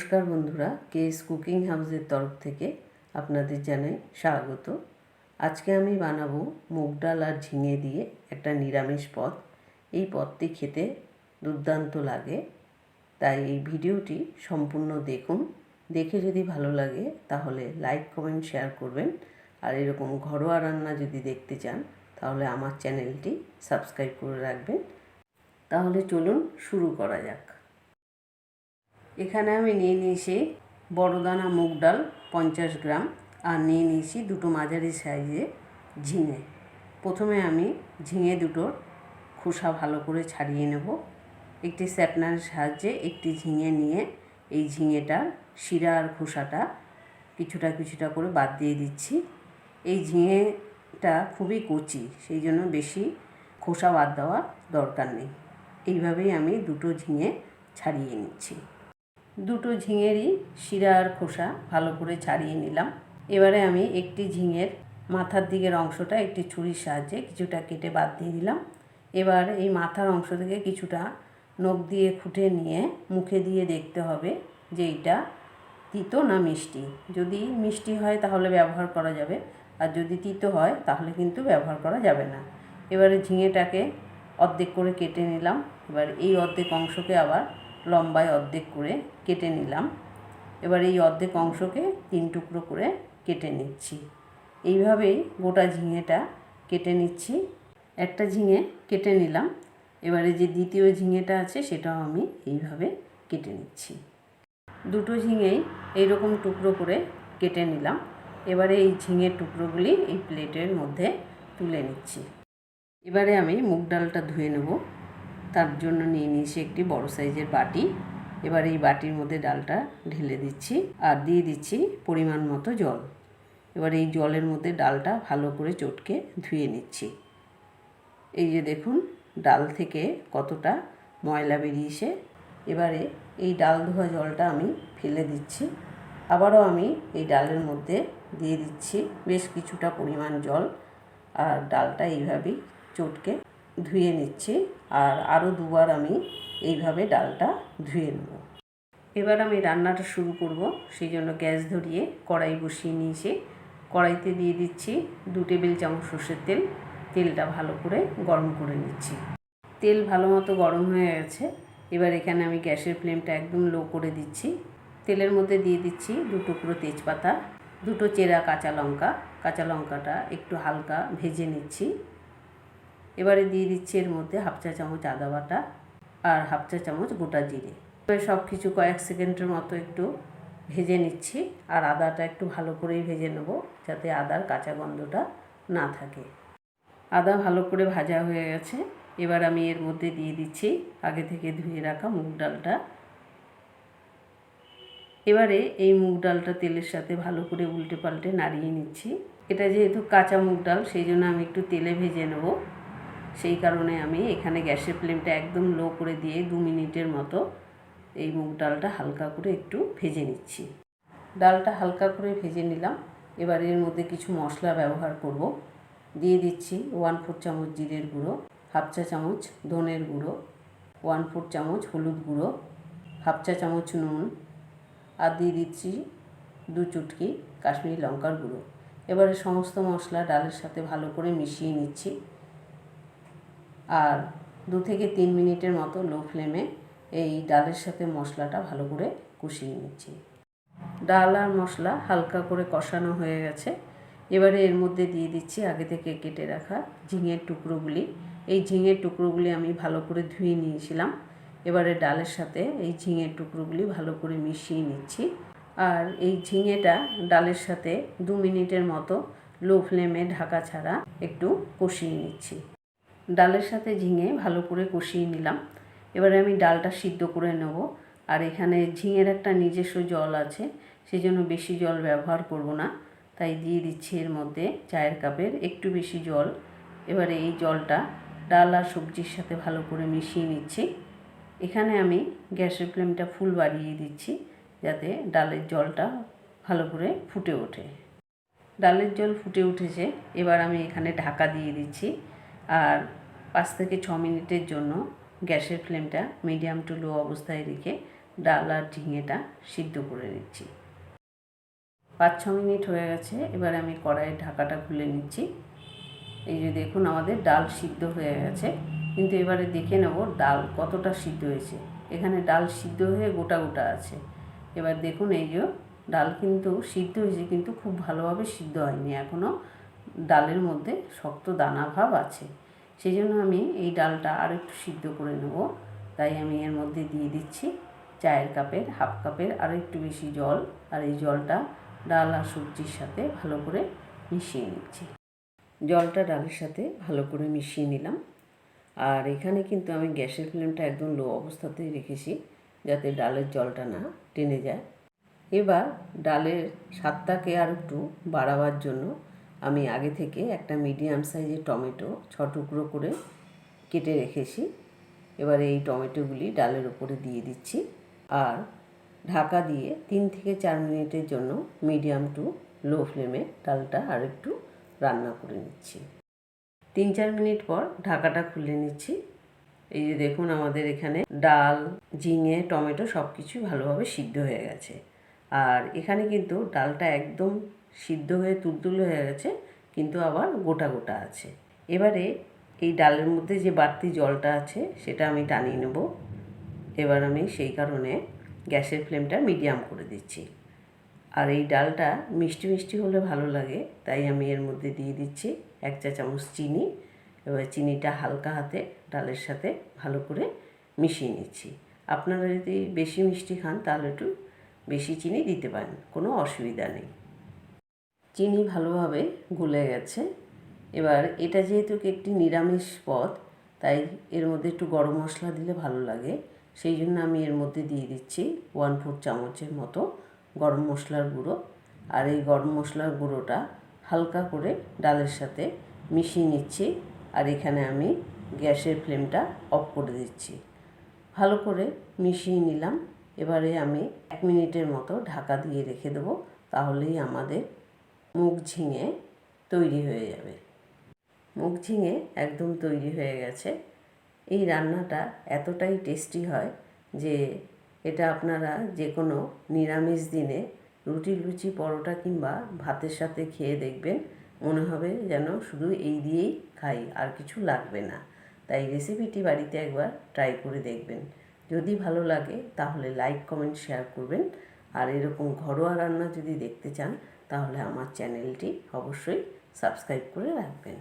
নমস্কার বন্ধুরা, KS cooking হাউসের তরফ থেকে আপনাদের জানাই স্বাগত। আজকে আমি বানাবো মুগ ডাল আর ঝিঙে দিয়ে একটা নিরামিষ পদ। এই পদটি খেতে দুর্দান্ত লাগে, তাই এই ভিডিওটি সম্পূর্ণ দেখুন। দেখে যদি ভালো লাগে তাহলে লাইক, কমেন্ট, শেয়ার করবেন। আর এরকম ঘরোয়া রান্না যদি দেখতে চান তাহলে আমার চ্যানেলটি সাবস্ক্রাইব করে রাখবেন। তাহলে চলুন শুরু করা যাক। এখানে আমি নিয়ে নিয়েছি বড় দানা মুগ ডাল 50 গ্রাম, আর নিয়ে নিয়েছি দুটো মাঝারি সাইজে ঝিঙে। প্রথমে আমি ঝিঙে দুটোর খোসা ভালো করে ছাড়িয়ে নেব। একটি স্যাপনার সাহায্যে একটি ঝিঙে নিয়ে এই ঝিঙেটার শিরা আর খোসাটা কিছুটা করে বাদ দিয়ে দিচ্ছি। এই ঝিঙেটা খুবই কচি, সেই জন্য বেশি খোসা বাদ দেওয়ার দরকার নেই। এইভাবেই আমি দুটো ঝিঙে ছাড়িয়ে নিচ্ছি। দুটো ঝিঙেরই শিরা আর খোসা ভালো করে ছাড়িয়ে নিলাম। এবারে আমি একটি ঝিঙের মাথার দিকের অংশটা একটি ছুরির সাহায্যে কিছুটা কেটে বাদ দিয়ে দিলাম। এবার এই মাথার অংশ থেকে কিছুটা নখ দিয়ে খুঁটে নিয়ে মুখে দিয়ে দেখতে হবে যে এটা তিতো না মিষ্টি। যদি মিষ্টি হয় তাহলে ব্যবহার করা যাবে, আর যদি তিতো হয় তাহলে কিন্তু ব্যবহার করা যাবে না। এবারে ঝিঙেটাকে অর্ধেক করে কেটে নিলাম। এবার এই অর্ধেক অংশকে আবার লম্বায় অর্ধেক করে কেটে নিলাম। এবার এই অর্ধেক অংশকে 3 টুকরো করে কেটে নিচ্ছি। এইভাবেই গোটা ঝিঙেটা কেটে নিচ্ছি। একটা ঝিঙে কেটে নিলাম। এবারে যে দ্বিতীয় ঝিঙেটা আছে সেটাও আমি এইভাবে কেটে নিচ্ছি। দুটো ঝিঙেই এইরকম টুকরো করে কেটে নিলাম। এবারে এই ঝিঙের টুকরোগুলি এই প্লেটের মধ্যে তুলে নিচ্ছি। এবারে আমি মুগ ডালটা ধুয়ে নেব। তার জন্য নিয়ে নিয়েছি একটি বড় সাইজের বাটি। এবার এই বাটির মধ্যে ডালটা ঢেলে দিচ্ছি আর দিয়ে দিচ্ছি পরিমাণ মতো জল। এবার এই জলের মধ্যে ডালটা ভালো করে চটকে ধুয়ে নিচ্ছি। এই যে দেখুন ডাল থেকে কতটা ময়লা বেরিয়েছে। এবারে এই ডাল ধোয়া জলটা আমি ফেলে দিচ্ছি। আবারও আমি এই ডালের মধ্যে দিয়ে দিচ্ছি বেশ কিছুটা পরিমাণ জল, আর ডালটা এইভাবেই চটকে ধুয়ে নিচ্ছি। আর আরও দুবার আমি এইভাবে ডালটা ধুয়ে নেব। এবার আমি রান্নাটা শুরু করব, সেই জন্য গ্যাস ধরিয়ে কড়াই বসিয়ে নিয়েছি। কড়াইতে দিয়ে দিচ্ছি 2 টেবিল চামচ সর্ষের তেল। তেলটা ভালো করে গরম করে নিচ্ছি। তেল ভালো মতো গরম হয়ে গেছে। এবার এখানে আমি গ্যাসের ফ্লেমটা একদম লো করে দিচ্ছি। তেলের মধ্যে দিয়ে দিচ্ছি 2 টুকরো তেজপাতা, 2টো চেরা কাঁচা লঙ্কা। কাঁচা লঙ্কাটা একটু হালকা ভেজে নিচ্ছি। এবারে দিয়ে দিচ্ছি এর মধ্যে 1/2 চা চামচ আদা বাটা আর 1/2 চা চামচ গোটা জিরে। এবার সব কিছু কয়েক সেকেন্ডের মতো একটু ভেজে নিচ্ছি। আর আদাটা একটু ভালো করেই ভেজে নেব, যাতে আদার কাঁচা গন্ধটা না থাকে। আদা ভালো করে ভাজা হয়ে গেছে। এবার আমি এর মধ্যে দিয়ে দিচ্ছি আগে থেকে ধুয়ে রাখা মুগ ডালটা। এবারে এই মুগ ডালটা তেলের সাথে ভালো করে উল্টে পাল্টে নাড়িয়ে নিচ্ছি। এটা যেহেতু কাঁচা মুগ ডাল, সেই জন্য আমি একটু তেলে ভেজে নেব। সেই কারণে আমি এখানে গ্যাসের ফ্লেমটা একদম লো করে দিয়ে 2 মিনিটের মতো এই মুগ ডালটা হালকা করে একটু ভেজে নিচ্ছি। ডালটা হালকা করে ভেজে নিলাম। এবার এর মধ্যে কিছু মশলা ব্যবহার করব। দিয়ে দিচ্ছি 1/4 চামচ জিরের গুঁড়ো, 1/2 চা চামচ ধনের গুঁড়ো, 1/4 চামচ হলুদ গুঁড়ো, 1/2 চা চামচ নুন, আর দিয়ে দিচ্ছি 2 চুটকি কাশ্মীরি লঙ্কার গুঁড়ো। এবারে সমস্ত মশলা ডালের সাথে ভালো করে মিশিয়ে নিচ্ছি। আর 2 থেকে 3 মিনিটের মতো লো ফ্লেমে এই ডালের সাথে মশলাটা ভালো করে কষিয়ে নিচ্ছি। ডাল আর মশলা হালকা করে কষানো হয়ে গেছে। এবারে এর মধ্যে দিয়ে দিচ্ছি আগে থেকে কেটে রাখা ঝিঙের টুকরোগুলি। এই ঝিঙের টুকরোগুলি আমি ভালো করে ধুয়ে নিয়েছিলাম। এবারে ডালের সাথে এই ঝিঙের টুকরোগুলি ভালো করে মিশিয়ে নিচ্ছি। আর এই ঝিঙেটা ডালের সাথে 2 মিনিটের মতো লো ফ্লেমে ঢাকা ছাড়া একটু কষিয়ে নিচ্ছি। ডালের সাথে ঝিঙে ভালো করে কষিয়ে নিলাম। এবারে আমি ডালটা সিদ্ধ করে নেব। আর এখানে ঝিঙের একটা নিজস্ব জল আছে, সেই জন্য বেশি জল ব্যবহার করব না, তাই দিয়ে দিচ্ছি এর মধ্যে চায়ের কাপের একটু বেশি জল। এবারে এই জলটা ডাল আর সবজির সাথে ভালো করে মিশিয়ে নিচ্ছি। এখানে আমি গ্যাসের ফ্লেমটা ফুল বাড়িয়ে দিচ্ছি, যাতে ডালের জলটা ভালো করে ফুটে ওঠে। ডালের জল ফুটে উঠেছে। এবার আমি এখানে ঢাকা দিয়ে দিচ্ছি আর 5 থেকে 6 মিনিটের জন্য গ্যাসের ফ্লেমটা মিডিয়াম টু লো অবস্থায় রেখে ডাল আর ঝিঙেটা সিদ্ধ করে নিচ্ছি। 5-6 মিনিট হয়ে গেছে। এবার আমি কড়াইয়ের ঢাকাটা খুলে নিচ্ছি। এই যে দেখুন আমাদের ডাল সিদ্ধ হয়ে গেছে, কিন্তু এবারে দেখে নেব ডাল কতটা সিদ্ধ হয়েছে। এখানে ডাল সিদ্ধ হয়ে গোটা গোটা আছে। এবার দেখুন এই যে ডাল কিন্তু সিদ্ধ হয়েছে, কিন্তু খুব ভালোভাবে সিদ্ধ হয়নি, এখনও ডালের মধ্যে শক্ত দানা ভাব আছে। সেই জন্য আমি এই ডালটা আর একটু সিদ্ধ করে নেব। তাই আমি এর মধ্যে দিয়ে দিচ্ছি চায়ের কাপের হাফ কাপের আরও একটু বেশি জল, আর এই জলটা ডাল আর সবজির সাথে ভালো করে মিশিয়ে নিচ্ছি। জলটা ডালের সাথে ভালো করে মিশিয়ে নিলাম। আর এখানে কিন্তু আমি গ্যাসের ফ্লেমটা একদম লো অবস্থাতেই রেখেছি, যাতে ডালের জলটা না টেনে যায়। এবার ডালের স্বাদটাকে আর একটু বাড়াবার জন্য আমি আগে থেকে একটা মিডিয়াম সাইজের টমেটো 6 টুকরো করে কেটে রেখেছি। এবার এই টমেটোগুলি ডালের উপরে দিয়ে দিচ্ছি আর ঢাকা দিয়ে 3 থেকে 4 মিনিটের জন্য মিডিয়াম টু লো ফ্লেমে ডালটা আর একটু রান্না করে নিচ্ছি। 3-4 মিনিট পর ঢাকাটা খুলে নিচ্ছি। এই যে দেখুন আমাদের এখানে ডাল, ঝিঙে, টমেটো সব কিছু ভালোভাবে সিদ্ধ হয়ে গেছে। আর এখানে কিন্তু ডালটা একদম সিদ্ধ হয়ে তুলতুলে হয়ে গেছে, কিন্তু আবার গোটা গোটা আছে। এবারে এই ডালের মধ্যে যে বাড়তি জলটা আছে সেটা আমি টানিয়ে নেব। এবার আমি সেই কারণে গ্যাসের ফ্লেমটা মিডিয়াম করে দিচ্ছি। আর এই ডালটা মিষ্টি মিষ্টি হলে ভালো লাগে, তাই আমি এর মধ্যে দিয়ে দিচ্ছি 1 চা চামচ চিনি। এবার চিনিটা হালকা হাতে ডালের সাথে ভালো করে মিশিয়ে নিচ্ছি। আপনারা যদি বেশি মিষ্টি খান তাহলে একটু বেশি চিনি দিতে পারেন, কোনো অসুবিধা নেই। চিনি ভালোভাবে গলে গেছে। এবার এটা যেহেতু একটি নিরামিষ পদ, তাই এর মধ্যে একটু গরম মশলা দিলে ভালো লাগে। সেই জন্য আমি এর মধ্যে দিয়ে দিচ্ছি 1/4 চামচের মতো গরম মশলার গুঁড়ো। আর এই গরম মশলার গুঁড়োটা হালকা করে ডালের সাথে মিশিয়ে নিচ্ছি। আর এখানে আমি গ্যাসের ফ্লেমটা অফ করে দিচ্ছি। ভালো করে মিশিয়ে নিলাম। এবারে আমি 1 মিনিটের মতো ঢাকা দিয়ে রেখে দেবো, তাহলেই আমাদের মুগ ঝিঙে তৈরি হয়ে যাবে। মুগ ঝিঙে একদম তৈরি হয়ে গেছে। এই রান্নাটা এতটাই টেস্টি হয় যে এটা আপনারা যে কোনো নিরামিষ দিনে রুটি, লুচি, পরোটা কিংবা ভাতের সাথে খেয়ে দেখবেন, মনে হবে যেন শুধু এই দিয়েই খাই, আর কিছু লাগবে না। তাই রেসিপিটি বাড়িতে একবার ট্রাই করে দেখবেন। যদি ভালো লাগে তাহলে লাইক, কমেন্ট, শেয়ার করবেন। আর এরকম ঘরোয়া রান্না যদি দেখতে চান তাহলে আমার চ্যানেলটি অবশ্যই সাবস্ক্রাইব করে রাখবেন।